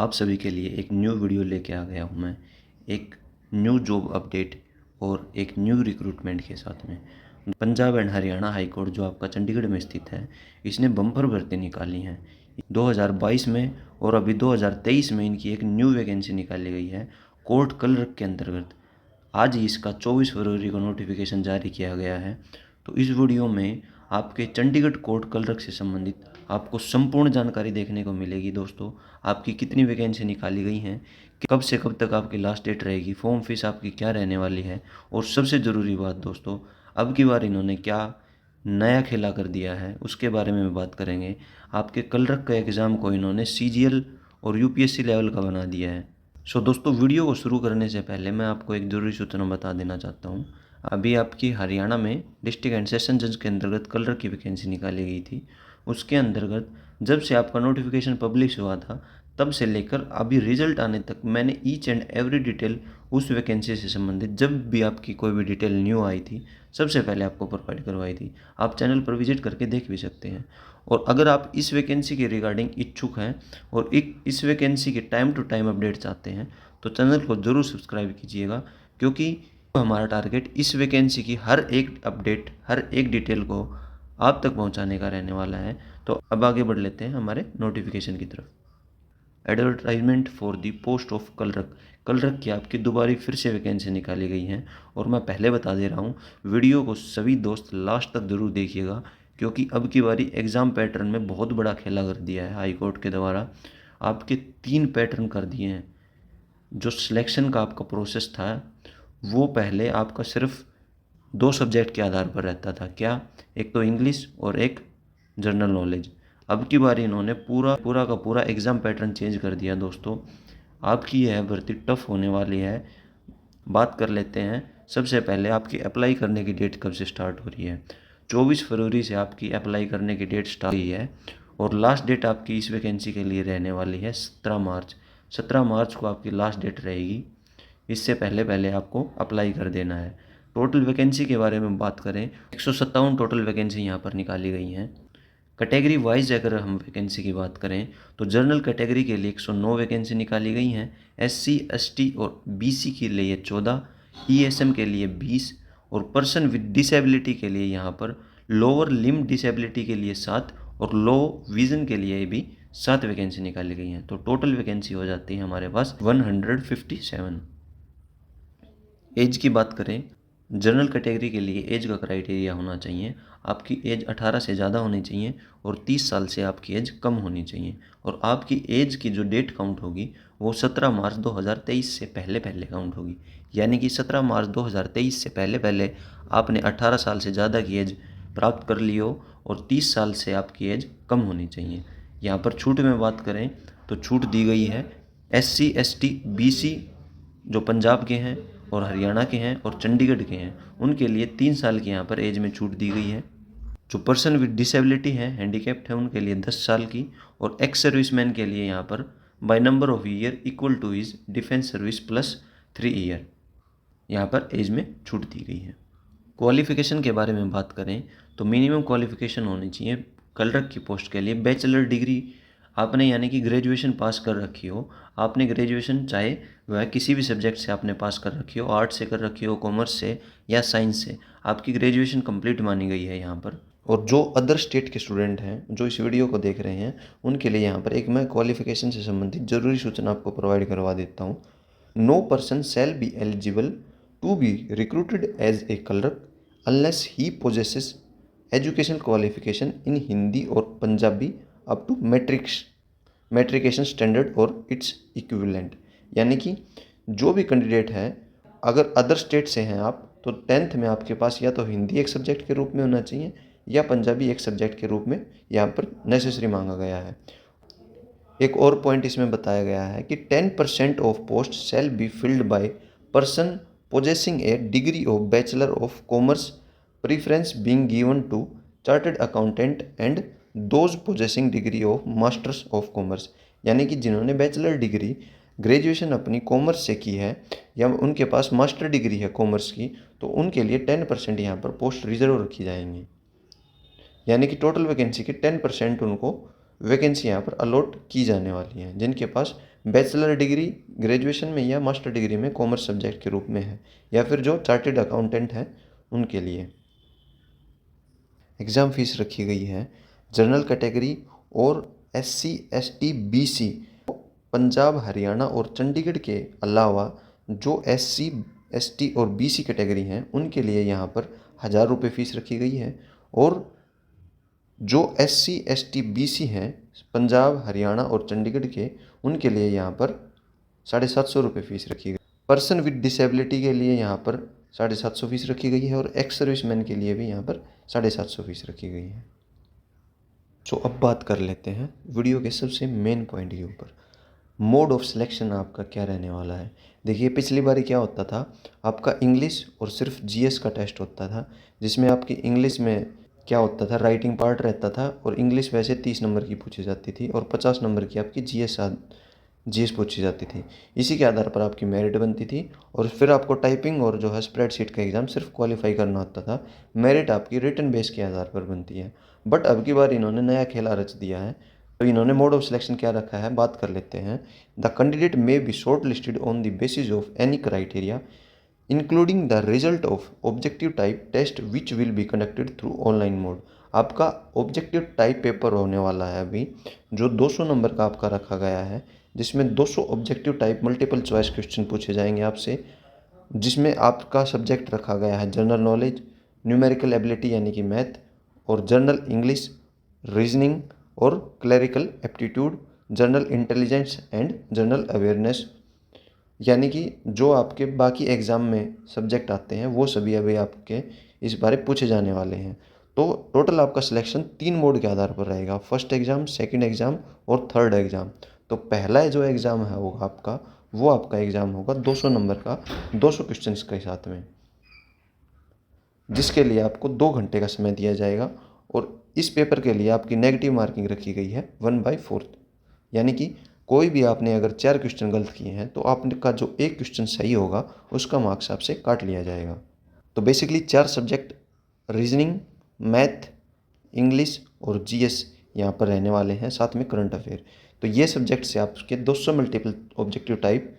आप सभी के लिए एक न्यू वीडियो लेके आ गया हूँ मैं, एक न्यू जॉब अपडेट और एक न्यू रिक्रूटमेंट के साथ में। Punjab and Haryana high court जो आपका चंडीगढ़ में स्थित है, इसने बम्पर भर्ती निकाली है 2022 में, और अभी 2023 में इनकी एक न्यू वैकेंसी निकाली गई है कोर्ट क्लर्क के अंतर्गत। आज ही इसका 24 फरवरी को नोटिफिकेशन जारी किया गया है। तो इस वीडियो में आपके चंडीगढ़ कोर्ट क्लर्क से संबंधित आपको संपूर्ण जानकारी देखने को मिलेगी। दोस्तों, आपकी कितनी वैकेंसी निकाली गई हैं, कब से कब तक आपकी लास्ट डेट रहेगी, फॉर्म फीस आपकी क्या रहने वाली है, और सबसे ज़रूरी बात दोस्तों, अब की बार इन्होंने क्या नया खेला कर दिया है उसके बारे में बात करेंगे। आपके क्लर्क का एग्ज़ाम को इन्होंने CGL और UPSC लेवल का बना दिया है। दोस्तों, वीडियो को शुरू करने से पहले मैं आपको एक ज़रूरी सूचना बता देना चाहता हूँ। अभी आपकी हरियाणा में डिस्ट्रिक्ट एंड सेशन जज के अंतर्गत क्लर्क की वैकेंसी निकाली गई थी। उसके अंतर्गत जब से आपका नोटिफिकेशन पब्लिश हुआ था तब से लेकर अभी रिजल्ट आने तक मैंने ईच एंड एवरी डिटेल उस वैकेंसी से संबंधित जब भी आपकी कोई भी डिटेल न्यू आई थी सबसे पहले आपको प्रोवाइड करवाई थी। आप चैनल पर विजिट करके देख भी सकते हैं। और अगर आप इस वैकेंसी के रिगार्डिंग इच्छुक हैं और इस वैकेंसी के टाइम टू टाइम अपडेट चाहते हैं तो चैनल को ज़रूर सब्सक्राइब कीजिएगा, क्योंकि हमारा टारगेट इस वैकेंसी की हर एक अपडेट, हर एक डिटेल को आप तक पहुंचाने का रहने वाला है। तो अब आगे बढ़ लेते हैं हमारे नोटिफिकेशन की तरफ। Advertisement for the post of clerk की आपकी दोबारा फिर से वैकेंसी निकाली गई हैं। और मैं पहले बता दे रहा हूँ, वीडियो को सभी दोस्त लास्ट तक ज़रूर देखिएगा, क्योंकि अब की बारी एग्ज़ाम पैटर्न में बहुत बड़ा खेला कर दिया है हाई कोर्ट के द्वारा। आपके 3 पैटर्न कर दिए हैं। जो सिलेक्शन का आपका प्रोसेस था वो पहले आपका सिर्फ 2 सब्जेक्ट के आधार पर रहता था। क्या? एक तो इंग्लिश और एक जनरल नॉलेज। अब की बार इन्होंने पूरा का पूरा एग्ज़ाम पैटर्न चेंज कर दिया। दोस्तों, आपकी यह भर्ती टफ होने वाली है। बात कर लेते हैं सबसे पहले आपकी अप्लाई करने की डेट कब से स्टार्ट हो रही है। 24 फरवरी से आपकी अप्लाई करने की डेट स्टार्ट हुई है और लास्ट डेट आपकी इस वैकेंसी के लिए रहने वाली है 17 मार्च। 17 मार्च को आपकी लास्ट डेट रहेगी। इससे पहले पहले आपको अप्लाई कर देना है। टोटल वैकेंसी के बारे में बात करें, 157 टोटल वैकेंसी यहाँ पर निकाली गई हैं। कैटेगरी वाइज अगर हम वैकेंसी की बात करें तो जनरल कैटेगरी के लिए 109 वैकेंसी निकाली गई हैं। SC ST और BC के लिए 14, ESM के लिए 20 और पर्सन विद डिसेबिलिटी के लिए यहाँ पर लोअर लिम्ब डिसेबिलिटी के लिए 7 और लो विजन के लिए भी 7 वैकेंसी निकाली गई हैं। तो टोटल वैकेंसी हो जाती है हमारे पास 157। एज की बात करें, जनरल कैटेगरी के लिए एज का क्राइटेरिया होना चाहिए, आपकी एज 18 से ज़्यादा होनी चाहिए और 30 साल से आपकी एज कम होनी चाहिए। और आपकी एज की जो डेट काउंट होगी वो 17 मार्च 2023 से पहले पहले काउंट होगी। यानी कि 17 मार्च 2023 से पहले पहले आपने 18 साल से ज़्यादा की एज प्राप्त कर ली हो और 30 साल से आपकी एज कम होनी चाहिए। यहाँ पर छूट में बात करें तो छूट दी गई है SC ST BC जो पंजाब के हैं और हरियाणा के हैं और चंडीगढ़ के हैं, उनके लिए 3 साल की यहाँ पर एज में छूट दी गई है। जो पर्सन विद डिसेबिलिटी है, हैंडीकैप्ड है, उनके लिए 10 साल की, और एक्स सर्विसमैन के लिए यहाँ पर by number of year equal to his defence service plus 3 year यहाँ पर एज में छूट दी गई है। क्वालिफ़िकेशन के बारे में बात करें तो मिनिमम क्वालिफ़िकेशन होनी चाहिए क्लर्क की पोस्ट के लिए बैचलर डिग्री आपने यानी कि ग्रेजुएशन पास कर रखी हो। आपने ग्रेजुएशन चाहे वह किसी भी सब्जेक्ट से आपने पास कर रखी हो, आर्ट्स से कर रखी हो, कॉमर्स से या साइंस से, आपकी ग्रेजुएशन कंप्लीट मानी गई है यहाँ पर। और जो अदर स्टेट के स्टूडेंट हैं जो इस वीडियो को देख रहे हैं उनके लिए यहाँ पर एक मैं क्वालिफ़िकेशन से संबंधित ज़रूरी सूचना आपको प्रोवाइड करवा देता हूँ। No person shall be eligible to be recruited as a clerk unless he possesses educational qualification in Hindi और Punjabi up to matriculation standard और इट्स इक्विवेलेंट। यानी कि जो भी कैंडिडेट है, अगर अदर स्टेट से हैं आप, तो 10th में आपके पास या तो हिंदी एक सब्जेक्ट के रूप में होना चाहिए या पंजाबी एक सब्जेक्ट के रूप में यहाँ पर नेसेसरी मांगा गया है। एक और पॉइंट इसमें बताया गया है कि 10% of post shall be filled by person possessing a degree of bachelor of commerce, preference being given to chartered accountant and those possessing degree of masters of commerce. यानी कि जिन्होंने बैचलर डिग्री ग्रेजुएशन अपनी commerce से की है या उनके पास मास्टर डिग्री है कॉमर्स की, तो उनके लिए 10% यहाँ पर पोस्ट रिजर्व रखी जाएंगी। यानी कि टोटल वैकेंसी की 10% उनको वैकेंसी यहाँ पर अलॉट की जाने वाली है जिनके पास बैचलर डिग्री ग्रेजुएशन में या मास्टर डिग्री में कॉमर्स सब्जेक्ट के रूप में है, या फिर जो चार्टेड अकाउंटेंट हैं उनके लिए। एग्ज़ाम फीस रखी गई है जनरल कैटेगरी और SC ST BC, Punjab Haryana और चंडीगढ़ के अलावा जो SC ST और BC कैटेगरी हैं उनके लिए यहाँ पर 1000 रुपये फ़ीस रखी गई है, और जो SC ST BC हैं पंजाब हरियाणा और चंडीगढ़ के, उनके लिए यहाँ पर 750 रुपये फ़ीस रखी गई। पर्सन विद डिसेबिलिटी के लिए यहाँ पर 750 फीस रखी गई है, और एक्स सर्विसमैन के लिए भी यहाँ पर 750 फीस रखी गई है। तो अब बात कर लेते हैं वीडियो के सबसे मेन पॉइंट के ऊपर, मोड ऑफ सिलेक्शन आपका क्या रहने वाला है। देखिए पिछली बार क्या होता था, आपका इंग्लिश और सिर्फ GS का टेस्ट होता था, जिसमें आपकी इंग्लिश में क्या होता था, राइटिंग पार्ट रहता था, और इंग्लिश वैसे 30 नंबर की पूछी जाती थी और 50 नंबर की आपकी GS पूछी जाती थी। इसी के आधार पर आपकी मेरिट बनती थी, और फिर आपको टाइपिंग और जो है स्प्रेडशीट का एग्ज़ाम सिर्फ क्वालिफाई करना होता था। मेरिट आपकी रिटन बेस के आधार पर बनती है। बट अब की बार इन्होंने नया खेला रच दिया है, तो इन्होंने मोड ऑफ सिलेक्शन क्या रखा है, बात कर लेते हैं। The candidate may be short listed on the basis of any criteria including the result of objective type test which will be conducted through online mode. आपका ऑब्जेक्टिव टाइप पेपर होने वाला है अभी, जो 200 नंबर का आपका रखा गया है, जिसमें 200 objective type multiple choice question पूछे जाएंगे आपसे, जिसमें आपका सब्जेक्ट रखा गया है जनरल नॉलेज, न्यूमेरिकल एबिलिटी यानी कि मैथ, और जनरल इंग्लिश, रीजनिंग और clerical aptitude, general intelligence and general awareness, यानी कि जो आपके बाकी एग्ज़ाम में सब्जेक्ट आते हैं वो सभी अभी आपके इस बारे पूछे जाने वाले हैं। तो टोटल आपका सिलेक्शन 3 मोड के आधार पर रहेगा, फर्स्ट एग्ज़ाम, सेकंड एग्ज़ाम और थर्ड एग्ज़ाम। तो पहला जो एग्ज़ाम है होगा आपका, वो आपका एग्ज़ाम होगा 200 नंबर का, 200 क्वेश्चन के साथ में, जिसके लिए आपको 2 घंटे का समय दिया जाएगा, और इस पेपर के लिए आपकी नेगेटिव मार्किंग रखी गई है 1/4, यानी कि कोई भी आपने अगर 4 क्वेश्चन गलत किए हैं तो आपका जो एक क्वेश्चन सही होगा उसका मार्क्स आपसे काट लिया जाएगा। तो basically 4 subject reasoning, math, English और GS यहाँ पर रहने वाले हैं, साथ में करंट अफेयर। तो ये सब्जेक्ट से आपके 200 मल्टीपल ऑब्जेक्टिव टाइप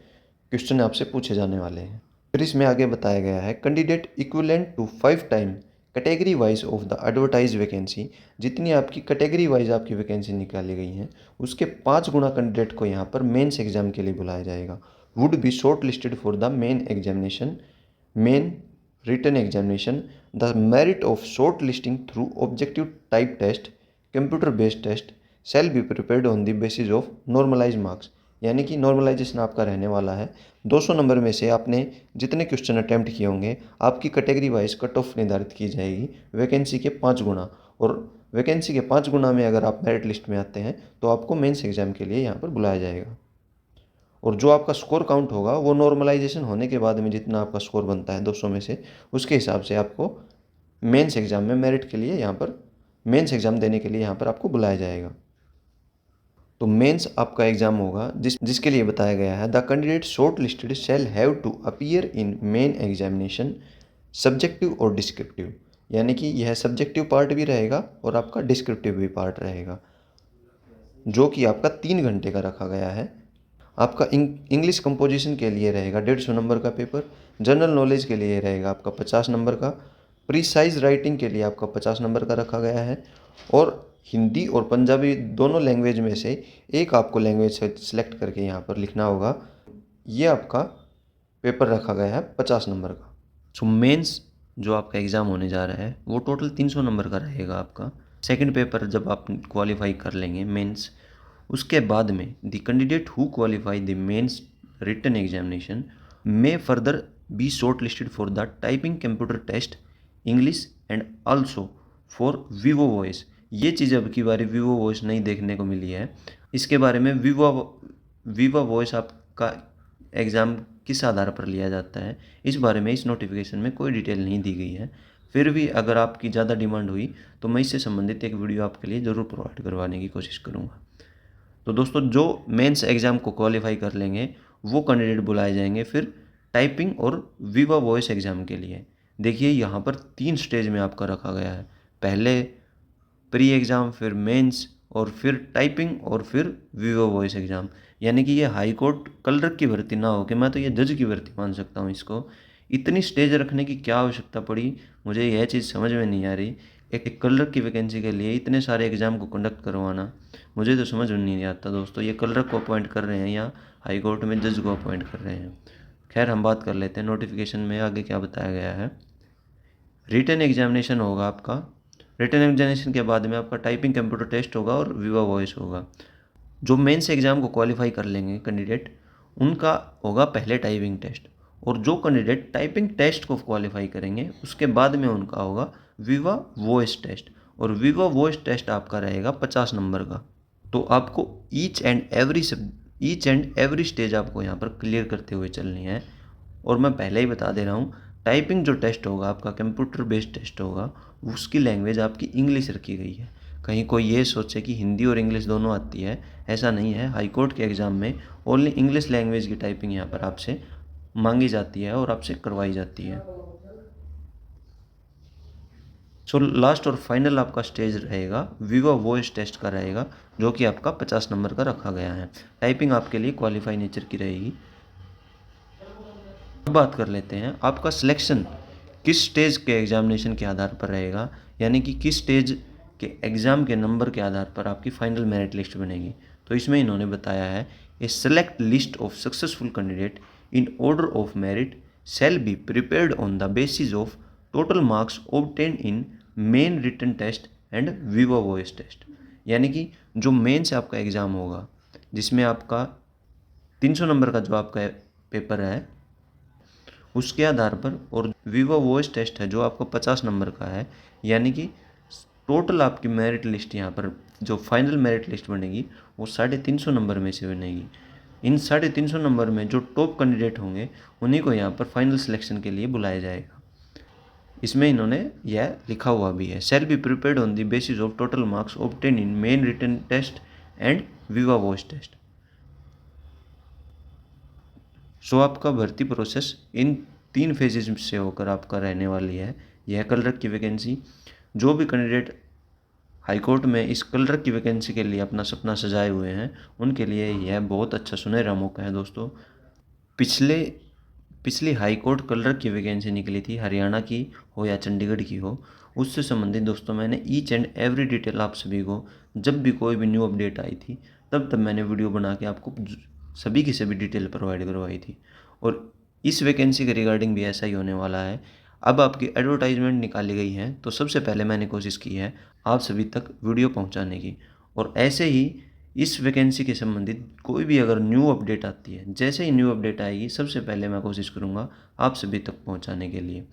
क्वेश्चन आपसे पूछे जाने वाले हैं। फिर इसमें आगे बताया गया है candidate equivalent to 5 time category wise of the advertise vacancy. जितनी आपकी कैटेगरी वाइज आपकी वैकेंसी निकाली गई हैं उसके 5 गुना कैंडिडेट को यहाँ पर मेंस एग्जाम के लिए बुलाया जाएगा। Would be short listed for the main examination, main written examination. The merit of short listing through objective type test, computer based test shall be prepared on the basis of normalise marks. यानी कि normalisation आपका रहने वाला है, 200 number में से आपने जितने क्वेश्चन अटैम्प्ट किए होंगे आपकी कैटेगरी वाइज कट ऑफ निर्धारित की जाएगी वैकेंसी के 5 गुना, और वैकेंसी के 5 गुना में अगर आप मेरिट लिस्ट में आते हैं तो आपको मेंस एग्जाम के लिए यहाँ पर बुलाया जाएगा। और जो आपका स्कोर काउंट होगा वो नॉर्मलाइजेशन होने के बाद में जितना आपका स्कोर बनता है 200 में से, उसके हिसाब से आपको मेंस एग्जाम में मेरिट के लिए यहाँ पर मेंस एग्जाम देने के लिए यहाँ पर आपको बुलाया जाएगा। तो मेंस आपका एग्जाम होगा जिसके लिए बताया गया है the candidate short listed shall have to appear in main examination subjective और डिस्क्रिप्टिव, यानी कि यह सब्जेक्टिव पार्ट भी रहेगा और आपका डिस्क्रिप्टिव भी पार्ट रहेगा, जो कि आपका 3 घंटे का रखा गया है। आपका इंग्लिश कंपोजिशन के लिए रहेगा 150 नंबर का पेपर, जनरल नॉलेज के लिए रहेगा आपका 50 नंबर का, प्रीसाइज राइटिंग के लिए आपका 50 नंबर का रखा गया है, और हिंदी और पंजाबी दोनों लैंग्वेज में से एक आपको लैंग्वेज सेलेक्ट करके यहाँ पर लिखना होगा। ये आपका पेपर रखा गया है 50 नंबर का। सो मेंस जो आपका एग्ज़ाम होने जा रहा है वो टोटल 300 नंबर का रहेगा आपका। सेकंड पेपर जब आप क्वालिफाई कर लेंगे मेंस, उसके बाद में the candidate who qualify the mains written examination may further be short listed for the typing computer test English and also for viva voce. ये चीज़ अब की बारी वीवो वॉइस नहीं देखने को मिली है। इसके बारे में वीवो वॉइस आपका एग्ज़ाम किस आधार पर लिया जाता है इस बारे में इस नोटिफिकेशन में कोई डिटेल नहीं दी गई है। फिर भी अगर आपकी ज़्यादा डिमांड हुई तो मैं इससे संबंधित एक वीडियो आपके लिए ज़रूर प्रोवाइड करवाने की कोशिश करूँगा। तो दोस्तों जो मेंस एग्ज़ाम को क्वालिफाई कर लेंगे वो कैंडिडेट बुलाए जाएंगे फिर टाइपिंग और वीवा वॉइस एग्ज़ाम के लिए। देखिए यहाँ पर 3 स्टेज में आपका रखा गया है, पहले प्री एग्ज़ाम, फिर मेंस और फिर टाइपिंग और फिर वीवा वॉइस एग्ज़ाम। यानी कि ये हाई कोर्ट क्लर्क की भर्ती ना हो के मैं तो ये जज की भर्ती मान सकता हूँ इसको। इतनी स्टेज रखने की क्या आवश्यकता पड़ी, मुझे यह चीज़ समझ में नहीं आ रही। एक क्लर्क की वैकेंसी के लिए इतने सारे एग्ज़ाम को कंडक्ट करवाना मुझे तो समझ में नहीं आता दोस्तों। ये क्लर्क को अपॉइंट कर रहे हैं या हाई कोर्ट में जज को अपॉइंट कर रहे हैं। खैर हम बात कर लेते हैं नोटिफिकेशन में आगे क्या बताया गया है। रिटन एग्जामिनेशन होगा आपका। रिटन एग्जामिनेशन के बाद में आपका टाइपिंग कंप्यूटर टेस्ट होगा और विवा वॉइस होगा। जो मेंस एग्ज़ाम को क्वालिफाई कर लेंगे कैंडिडेट, उनका होगा पहले टाइपिंग टेस्ट, और जो कैंडिडेट टाइपिंग टेस्ट को क्वालिफाई करेंगे उसके बाद में उनका होगा विवा वॉइस टेस्ट। और विवा वॉइस टेस्ट आपका रहेगा 50 नंबर का। तो आपको ईच एंड एवरी स्टेज आपको यहाँ पर क्लियर करते हुए चलनी है। और मैं पहले ही बता दे रहा हूँ, टाइपिंग जो टेस्ट होगा आपका कंप्यूटर बेस्ड टेस्ट होगा, उसकी लैंग्वेज आपकी इंग्लिश रखी गई है। कहीं कोई ये सोचे कि हिंदी और इंग्लिश दोनों आती है, ऐसा नहीं है। हाई कोर्ट के एग्ज़ाम में ओनली इंग्लिश लैंग्वेज की टाइपिंग यहाँ पर आपसे मांगी जाती है और आपसे करवाई जाती है। सो लास्ट और फाइनल आपका स्टेज रहेगा विवा वॉइस टेस्ट का रहेगा, जो कि आपका 50 नंबर का रखा गया है। टाइपिंग आपके लिए क्वालिफाई नेचर की रहेगी। अब बात कर लेते हैं आपका सिलेक्शन किस स्टेज के एग्जामिनेशन के आधार पर रहेगा, यानी कि किस स्टेज के एग्ज़ाम के नंबर के आधार पर आपकी फाइनल मेरिट लिस्ट बनेगी। तो इसमें इन्होंने बताया है, a select list of successful candidate in order of merit shall be prepared on the basis of total marks obtain in main written test and viva voce test. यानी कि जो main से आपका एग्ज़ाम होगा, जिसमें आपका 300 नंबर का जो आपका पेपर है उसके आधार पर, और विवा वॉइस टेस्ट है जो आपको 50 नंबर का है, यानी कि टोटल आपकी मेरिट लिस्ट यहाँ पर जो फाइनल मेरिट लिस्ट बनेगी वो 350 नंबर में से बनेगी। इन 350 नंबर में जो टॉप कैंडिडेट होंगे उन्हीं को यहाँ पर फाइनल सिलेक्शन के लिए बुलाया जाएगा। इसमें इन्होंने यह लिखा हुआ भी है, shall be prepared on the basis of total marks obtain in main written test and viva voce test. So आपका भर्ती प्रोसेस इन 3 फेजेज से होकर आपका रहने वाली है। यह क्लर्क की वैकेंसी, जो भी कैंडिडेट हाई कोर्ट में इस क्लर्क की वैकेंसी के लिए अपना सपना सजाए हुए हैं उनके लिए यह बहुत अच्छा सुनहरा मौका है दोस्तों। पिछली हाई कोर्ट क्लर्क की वैकेंसी निकली थी, हरियाणा की हो या चंडीगढ़ की हो, उससे संबंधित दोस्तों मैंने ईच एंड एवरी डिटेल आप सभी को, जब भी कोई भी न्यू अपडेट आई थी तब मैंने वीडियो बना के आपको सभी की सभी डिटेल प्रोवाइड करवाई थी। और इस वैकेंसी के रिगार्डिंग भी ऐसा ही होने वाला है। अब आपकी एडवर्टाइजमेंट निकाली गई है तो सबसे पहले मैंने कोशिश की है आप सभी तक वीडियो पहुंचाने की, और ऐसे ही इस वैकेंसी के संबंधित कोई भी अगर न्यू अपडेट आती है, जैसे ही न्यू अपडेट आएगी सबसे पहले मैं कोशिश करूंगा आप सभी तक पहुंचाने के लिए।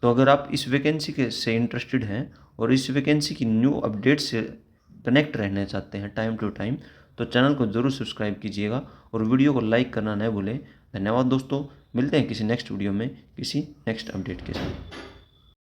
तो अगर आप इस वैकेंसी के से इंटरेस्टेड हैं और इस वैकेंसी की न्यू अपडेट से कनेक्ट रहना चाहते हैं टाइम टू टाइम, तो चैनल को ज़रूर सब्सक्राइब कीजिएगा और वीडियो को लाइक करना न भूलें। धन्यवाद दोस्तों, मिलते हैं किसी नेक्स्ट वीडियो में किसी नेक्स्ट अपडेट के साथ।